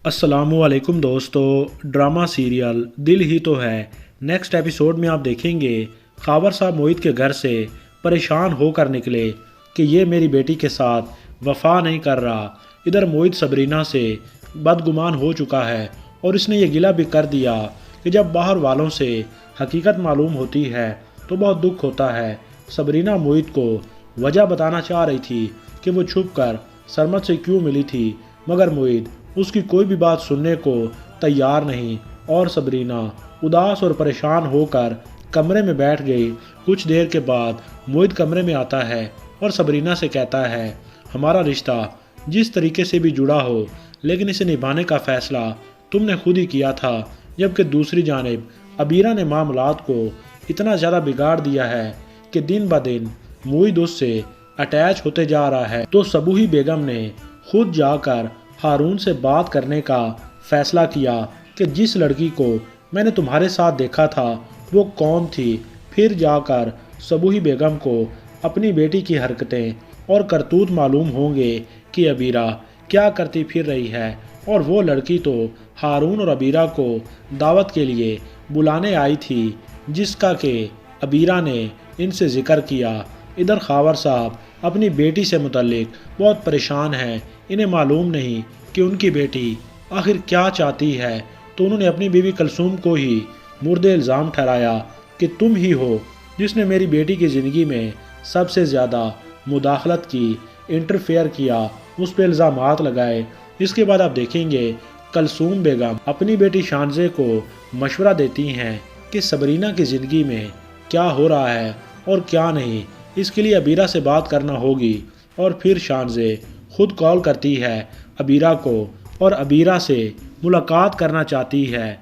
अस्सलामु अलैकुम दोस्तों। ड्रामा सीरियल दिल ही तो है नेक्स्ट एपिसोड में आप देखेंगे खावर साहब मोहित के घर से परेशान होकर निकले कि ये मेरी बेटी के साथ वफा नहीं कर रहा। इधर मोहित सबरीना से बदगुमान हो चुका है और इसने ये गिला भी कर दिया कि जब बाहर वालों से हकीकत मालूम होती है तो बहुत दुख होता है। सबरीना मोहित को वजह बताना चाह रही थी कि वो छुप कर सरमद से क्यों मिली थी, मगर मोहित उसकी कोई भी बात सुनने को तैयार नहीं और सबरीना उदास और परेशान होकर कमरे में बैठ गई। कुछ देर के बाद मोहित कमरे में आता है और सबरीना से कहता है, हमारा रिश्ता जिस तरीके से भी जुड़ा हो लेकिन इसे निभाने का फैसला तुमने खुद ही किया था। जबकि दूसरी जानिब अबीरा ने मामलात को इतना ज़्यादा बिगाड़ दिया है कि दिन ब दिन मोहित उससे अटैच होते जा रहा है। तो सबूही बेगम ने खुद जाकर हारून से बात करने का फैसला किया कि जिस लड़की को मैंने तुम्हारे साथ देखा था वो कौन थी। फिर जाकर सबूही बेगम को अपनी बेटी की हरकतें और करतूत मालूम होंगे कि अबीरा क्या करती फिर रही है, और वो लड़की तो हारून और अबीरा को दावत के लिए बुलाने आई थी जिसका कि अबीरा ने इनसे जिक्र किया। इधर खावर साहब अपनी बेटी से मुतल्लिक बहुत परेशान हैं। इन्हें मालूम नहीं कि उनकी बेटी आखिर क्या चाहती है, तो उन्होंने अपनी बीवी कलसूम को ही मुर्दे इल्ज़ाम ठहराया कि तुम ही हो जिसने मेरी बेटी की ज़िंदगी में सबसे ज़्यादा मुदाखलत की, इंटरफेयर किया, उस पर इल्ज़ामात लगाए। इसके बाद आप देखेंगे कलसूम बेगम अपनी बेटी शानजे को मशवरा देती हैं कि सबरीना की ज़िंदगी में क्या हो रहा है और क्या नहीं। इसके लिए अबीरा से बात करना होगी और फिर शानजे खुद कॉल करती है अबीरा को और अबीरा से मुलाकात करना चाहती है।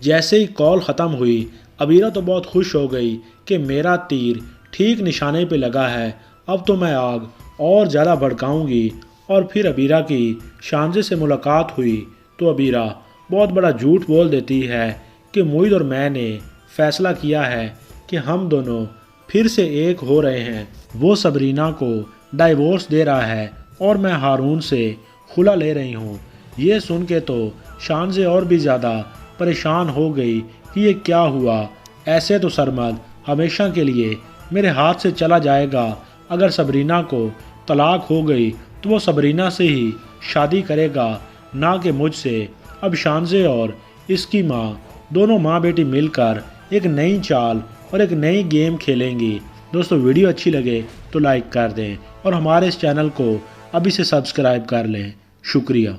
जैसे ही कॉल ख़त्म हुई अबीरा तो बहुत खुश हो गई कि मेरा तीर ठीक निशाने पे लगा है, अब तो मैं आग और ज़्यादा भड़काऊंगी। और फिर अबीरा की शानजे से मुलाकात हुई तो अबीरा बहुत बड़ा झूठ बोल देती है कि मोहित और मैंने फ़ैसला किया है कि हम दोनों फिर से एक हो रहे हैं। वो सबरीना को डाइवोर्स दे रहा है और मैं हारून से खुला ले रही हूँ। ये सुन के तो शानजे और भी ज़्यादा परेशान हो गई कि ये क्या हुआ। ऐसे तो सरमद हमेशा के लिए मेरे हाथ से चला जाएगा। अगर सबरीना को तलाक हो गई तो वो सबरीना से ही शादी करेगा, ना कि मुझसे। अब शानजे और इसकी माँ दोनों माँ बेटी मिलकर एक नई चाल और एक नई गेम खेलेंगी। दोस्तों वीडियो अच्छी लगे तो लाइक कर दें और हमारे इस चैनल को अभी से सब्सक्राइब कर लें। शुक्रिया।